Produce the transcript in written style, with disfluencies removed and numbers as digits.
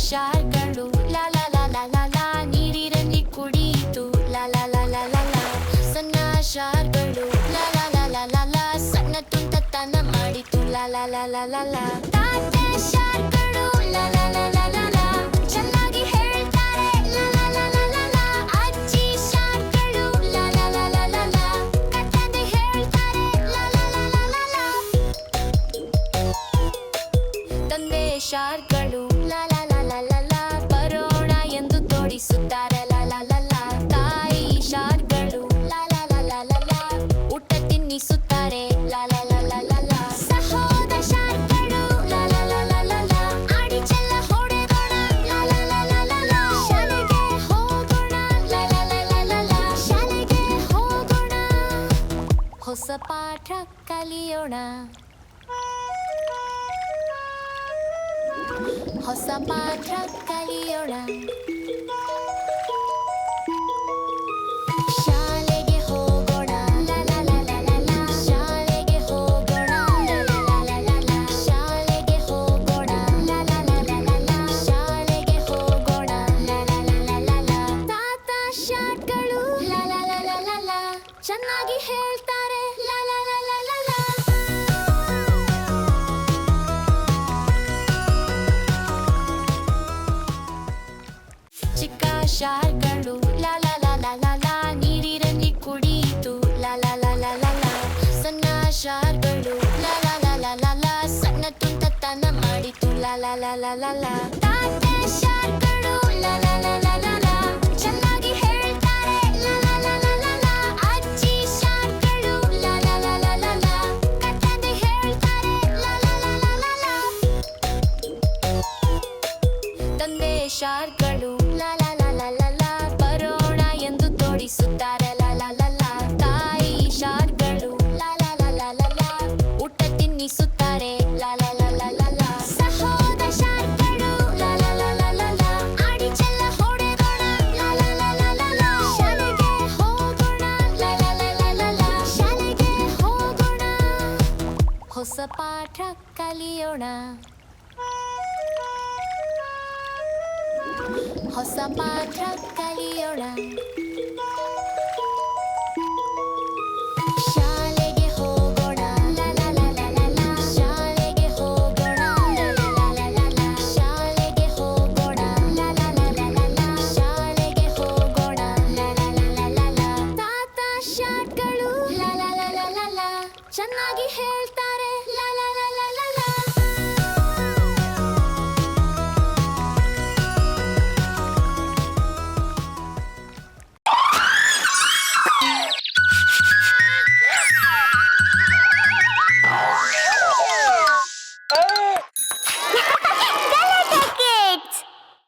ಶಾರ್ಗಳು ಲಾ ಲಾ ಲಾ ಲಾ ಲಾ ಲಾ ನೀರಿನಲ್ಲಿ ಕುಡಿಯಿತು ಲಾ ಲಾ ಲಾ ಲಾ ಲಾ ಲಾ ಸಣ್ಣ ಶಾರ್ಗಳು ಲಾ ಲಾ ಲಾ ಲಾ ಲಾ ಲಾ ಸಣ್ಣ ತುಂಟತನ ಮಾಡಿತು ಲಾ ಲಾ ಲಾ ಲಾ ಲಾ ಲಾ ತಾತೆ ಶಾರ್ಗಳು ಲಾ ಲಾ ಲಾ ಲಾ ಲಾ ಲಾ ಚೆನ್ನಾಗಿ ಹೇಳ್ತಾರೆ ಲಾ ಲಾ ಲಾ ಲಾ ಲಾ ಲಾ ಅಜ್ಜಿ ಶಾರ್ಗಳು ಲಾ ಲಾ ಲಾ ಲಾ ಲಾ ಲಾ ಕಥೆ ಹೇಳ್ತಾರೆ ಲಾ ಲಾ ಲಾ ಲಾ ಲಾ ಲಾ ತಂದೆ ಶಾರ್ಗಳು ಲಾ ಲಾ ಲಾ ಲಾ ಲಾ ಲಾ ಬರೋಣ ಎಂದು ತೋಡಿಸುತ್ತಾರೆ ಲಾ ಲಾ ಲಾ ಲಾ ತಾಯಿ ಶಾರ್ಗಳು ಲಾ ಲಾ ಲಾ ಲಾ ಲಾ ಲಾ ಊಟ ತಿನ್ನಿಸುತ್ತಾರೆ ಲಾ ಲಾ ಲಾ ಲಾ ಲಾ ಲಾ ಸಹೋದರ ಶಾರ್ಗಳು ಲಾ ಲಾ ಲಾ ಲಾ ಲಾ ಲಾ ಆಡಿ ಚೆಲ್ಲ ಹೊಡೆದೋಣ ಲಾ ಲಾ ಲಾ ಲಾ ಲಾ ಲಾ ಶಾಲೆಗೆ ಹೋಗೋಣ ಲಾ ಲಾ ಲಾ ಲಾ ಲಾ ಲಾ ಶಾಲೆಗೆ ಹೋಗೋಣ ಹೊಸ ಪಾಠ ಕಲಿಯೋಣ ಹೊಸ ಪಾಠ ಕಲಿಯೋಣ ಶಾಲೆಗೆ ಹೋಗೋಣ ಲಾ ಲಾ ಲಾ ಲಾ ಲಾ ಲಾ ಶಾಲೆಗೆ ಹೋಗೋಣ ಲಾ ಲಾ ಲಾ ಲಾ ಲಾ ಲಾ ಶಾಲೆಗೆ ಹೋಗೋಣ ಲಾ ಲಾ ಲಾ ಲಾ ಲಾ ಲಾ ಶಾಲೆಗೆ ಹೋಗೋಣ ಲಾ ಲಾ ಲಾ ಲಾ ಲಾ ಲಾ ತಾತ ಶಾಟ್ಗಳು ಲಾ ಲಾ ಲಾ ಲಾ ಲಾ ಲಾ ಚೆನ್ನಾಗಿ ಹೇಳ್ತಾರೆ ಲಾ ಲಾ ಲಾ ಲಾ ಲಾ ಲಾ ಚಿಕ್ಕ ಶಾರ್ಗಳು ಲಾ ಲಾ ಲಾ ಲಾ ಲಾ ಲಾ ನೀರಿನಲ್ಲಿ ಕುಡಿಯಿತು ಲಾ ಲಾ ಲಾ ಲಾ ಲಾ ಲಾ ಸಣ್ಣ ಶಾರ್ಗಳು ಲಾ ಲಾ ಲಾ ಲಾ ಲಾ ಲಾ ಸಣ್ಣ ತುಂಟತನ ಮಾಡಿತು ಲಾ ಲಾ ಲಾ ಲಾ ಲಾ ಲಾ ತಾತೆ ಶಾರ್ಗಳು ಲಾ ಲಾ ಲಾ ಲಾ ಲಾ ಲಾ ಚೆನ್ನಾಗಿ ಹೇಳ್ತಾರೆ ಲಾ ಲಾ ಲಾ ಲಾ ಲಾ ಲಾ ಅಜ್ಜಿ ಶಾರ್ಗಳು ಲಾ ಲಾ ಲಾ ಲಾ ಲಾ ಲಾ ಕಥೆ ಹೇಳ್ತಾರೆ ಲಾ ಲಾ ಲಾ ಲಾ ಲಾ ಲಾ ತಂದೆ ಶಾರ್ಗಳು ಲಾ ಲಾ ಲಾ ಲಾ ಲಾ ಲಾ ಬರೋಣ ಎಂದು ತೋಡಿಸುತ್ತಾರೆ ಲಾ ಲಾ ಲಾ ಲಾ ತಾಯಿ ಶಾರ್ಗಳು ಲಾ ಲಾ ಲಾ ಲಾ ಲಾ ಲಾ ಊಟ ತಿನ್ನಿಸುತ್ತಾರೆ ಲಾ ಲಾ ಲಾ ಲಾ ಲಾ ಲಾ ಸಹೋದರ ಶಾರ್ಗಳು ಲಾ ಲಾ ಲಾ ಲಾ ಲಾ ಲಾ ಆಡಿ ಚೆಲ್ಲ ಹೊಡೆದೋಣ ಲಾ ಲಾ ಲಾ ಲಾ ಲಾ ಲಾ ಶಾಲೆಗೆ ಹೋಗೋಣ ಲಾ ಲಾ ಲಾ ಲಾ ಲಾ ಲಾ ಶಾಲೆಗೆ ಹೋಗೋಣ ಹೊಸ ಪಾಠ ಕಲಿಯೋಣ ಹೊಸ ಪಾಠ ಕಲಿಯೋಣ